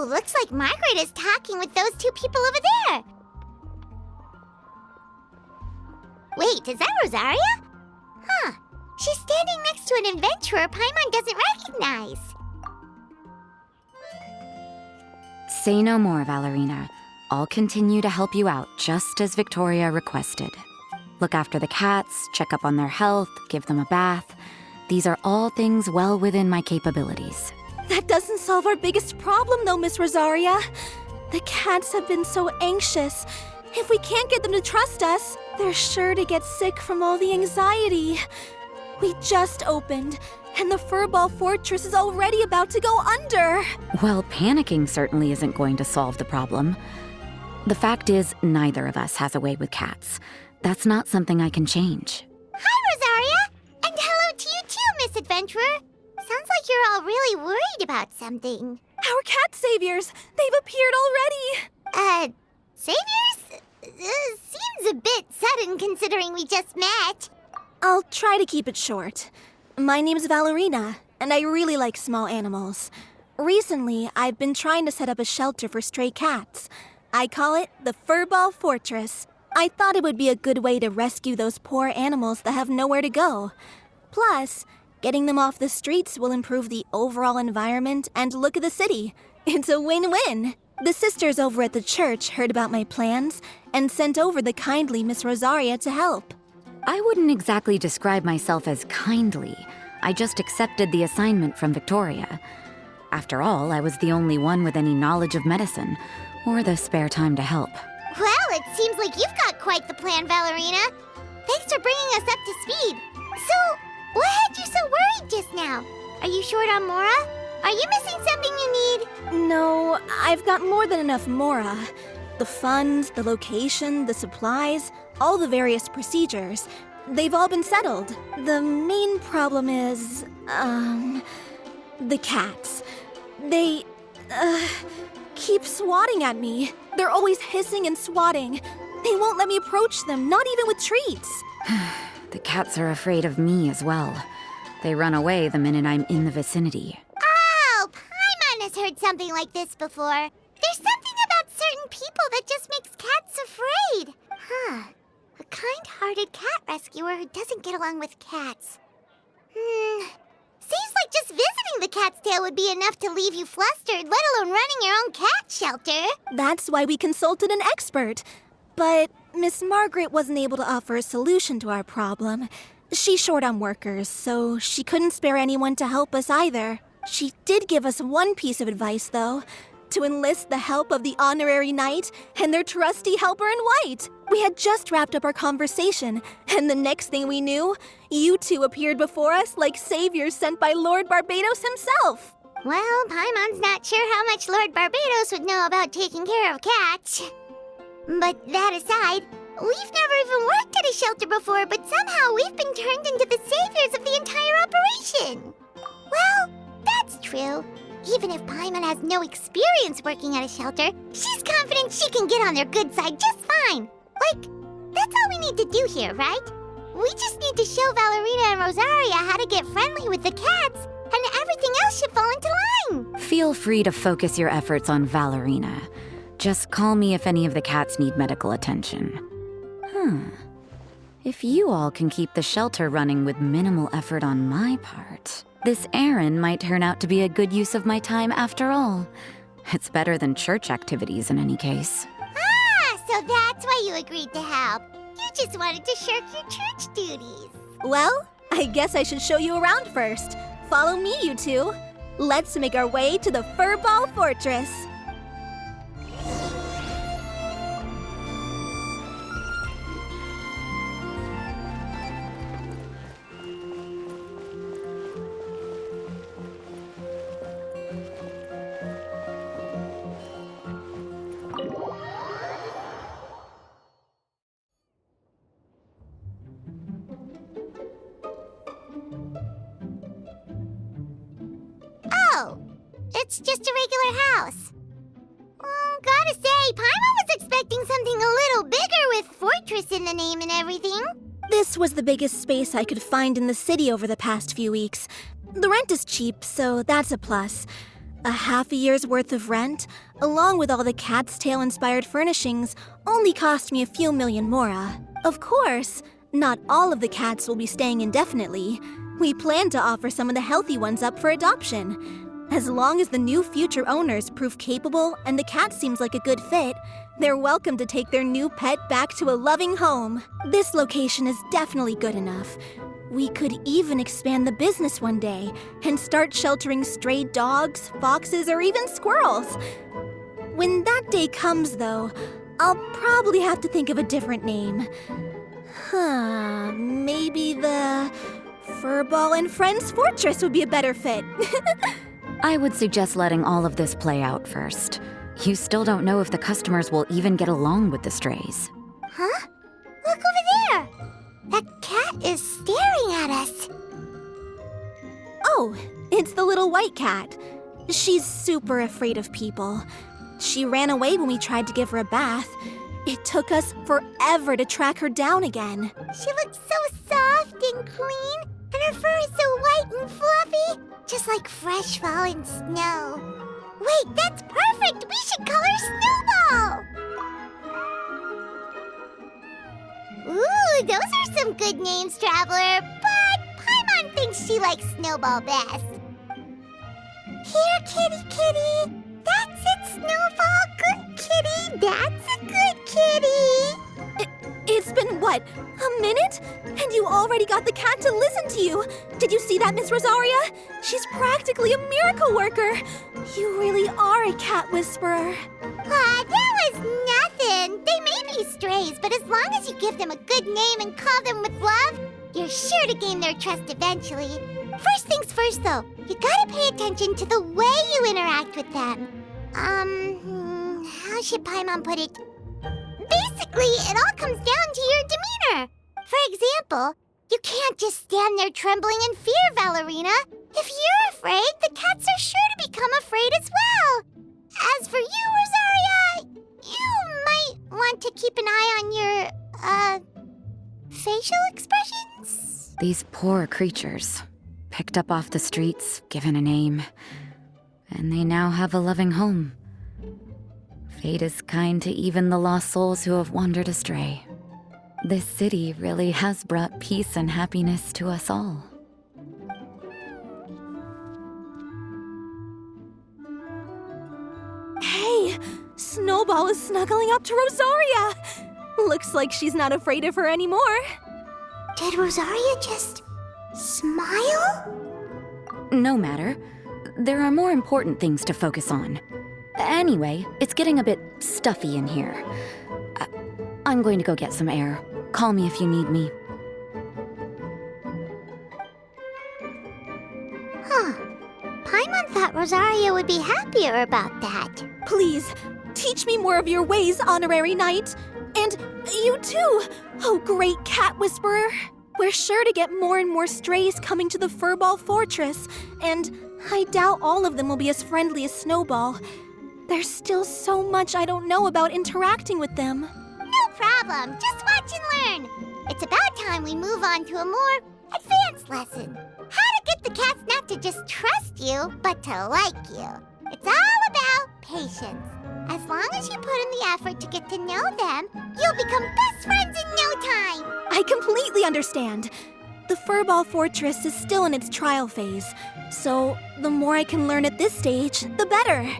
Ooh, looks like Margaret is talking with those two people over there. Wait, is that Rosaria? Huh. She's standing next to an adventurer Paimon doesn't recognize. Say no more, Valerina. I'll continue to help you out, just as Victoria requested. Look after the cats, check up on their health, give them a bath. These are all things well within my capabilities. That doesn't solve our biggest problem, though, Miss Rosaria. The cats have been so anxious. If we can't get them to trust us, they're sure to get sick from all the anxiety. We just opened, and the Furball Fortress is already about to go under. Well, panicking certainly isn't going to solve the problem. The fact is, neither of us has a way with cats. That's not something I can change. Hi, Rosaria! And hello to you too, Miss Adventurer. Sounds like you're all really worried about something. Our cat saviors! They've appeared already! Saviors? Seems a bit sudden considering we just met. I'll try to keep it short. My name's Valerina, and I really like small animals. Recently, I've been trying to set up a shelter for stray cats. I call it the Furball Fortress. I thought it would be a good way to rescue those poor animals that have nowhere to go. Plus, getting them off the streets will improve the overall environment and look of the city. It's a win-win. The sisters over at the church heard about my plans and sent over the kindly Miss Rosaria to help. I wouldn't exactly describe myself as kindly. I just accepted the assignment from Victoria. After all, I was the only one with any knowledge of medicine, or the spare time to help. Well, it seems like you've got quite the plan, Valerina. Thanks for bringing us up to speed. So, what had you so worried just now? Are you short on Mora? Are you missing something you need? No, I've got more than enough Mora. The funds, the location, the supplies, all the various procedures. They've all been settled. The main problem is, the cats. They, keep swatting at me. They're always hissing and swatting. They won't let me approach them, not even with treats. The cats are afraid of me as well. They run away the minute I'm in the vicinity. Oh, Paimon has heard something like this before. There's something about certain people that just makes cats afraid. Huh. A kind-hearted cat rescuer who doesn't get along with cats. Seems like just visiting the cat's tail would be enough to leave you flustered, let alone running your own cat shelter. That's why we consulted an expert. But Miss Margaret wasn't able to offer a solution to our problem. She's short on workers, so she couldn't spare anyone to help us either. She did give us one piece of advice, though. To enlist the help of the honorary knight and their trusty helper in white. We had just wrapped up our conversation, and the next thing we knew, you two appeared before us like saviors sent by Lord Barbados himself. Well, Paimon's not sure how much Lord Barbados would know about taking care of cats. But that aside, we've never even worked at a shelter before, but somehow we've been turned into the saviors of the entire operation. Well, that's true. Even if Paimon has no experience working at a shelter, she's confident she can get on their good side just fine. Like, that's all we need to do here, right? We just need to show Valerina and Rosaria how to get friendly with the cats, and everything else should fall into line. Feel free to focus your efforts on Valerina. Just call me if any of the cats need medical attention. If you all can keep the shelter running with minimal effort on my part, this errand might turn out to be a good use of my time after all. It's better than church activities in any case. Ah, so that's why you agreed to help. You just wanted to shirk your church duties. Well, I guess I should show you around first. Follow me, you two. Let's make our way to the Furball Fortress. Oh, it's just a regular house. Gotta say, Paimon was expecting something a little bigger with Fortress in the name and everything. This was the biggest space I could find in the city over the past few weeks. The rent is cheap, so that's a plus. A half a year's worth of rent, along with all the Cat's Tail-inspired furnishings, only cost me a few million mora. Of course, not all of the cats will be staying indefinitely. We plan to offer some of the healthy ones up for adoption. As long as the new future owners prove capable and the cat seems like a good fit, they're welcome to take their new pet back to a loving home. This location is definitely good enough. We could even expand the business one day and start sheltering stray dogs, foxes, or even squirrels. When that day comes, though, I'll probably have to think of a different name. Maybe the Furball and Friends Fortress would be a better fit. I would suggest letting all of this play out first. You still don't know if the customers will even get along with the strays. Huh? Look over there! That cat is staring at us. Oh, it's the little white cat. She's super afraid of people. She ran away when we tried to give her a bath. It took us forever to track her down again. She looks so soft and clean, and her fur is so white and fluffy, just like fresh fallen snow. Wait, that's perfect! We should call her Snowball! Ooh, those are some good names, Traveler, but Paimon thinks she likes Snowball best. Here, kitty, kitty! That's it, Snowball! Good kitty! That's a good kitty! It's been, what, a minute? And you already got the cat to listen to you. Did you see that, Miss Rosaria? She's practically a miracle worker. You really are a cat whisperer. Ah, that was nothing. They may be strays, but as long as you give them a good name and call them with love, you're sure to gain their trust eventually. First things first, though, you gotta pay attention to the way you interact with them. How should Paimon put it? Basically, it all comes down to your demeanor. For example, you can't just stand there trembling in fear, Valerina. If you're afraid, the cats are sure to become afraid as well. As for you, Rosaria, you might want to keep an eye on your, facial expressions. These poor creatures, picked up off the streets, given a name, and they now have a loving home. Fate is kind to even the lost souls who have wandered astray. This city really has brought peace and happiness to us all. Hey, Snowball is snuggling up to Rosaria. Looks like she's not afraid of her anymore. Did Rosaria just smile? No matter. There are more important things to focus on. Anyway, it's getting a bit stuffy in here. I'm going to go get some air. Call me if you need me. Huh. Paimon thought Rosaria would be happier about that. Please, teach me more of your ways, Honorary Knight. And you too, oh great cat whisperer. We're sure to get more and more strays coming to the Furball Fortress, and I doubt all of them will be as friendly as Snowball. There's still so much I don't know about interacting with them. No problem. Just watch and learn. It's about time we move on to a more advanced lesson. How to get the cats not to just trust you, but to like you. It's all about patience. As long as you put in the effort to get to know them, you'll become best friends in no time. I completely understand. The Furball Fortress is still in its trial phase, so the more I can learn at this stage, the better.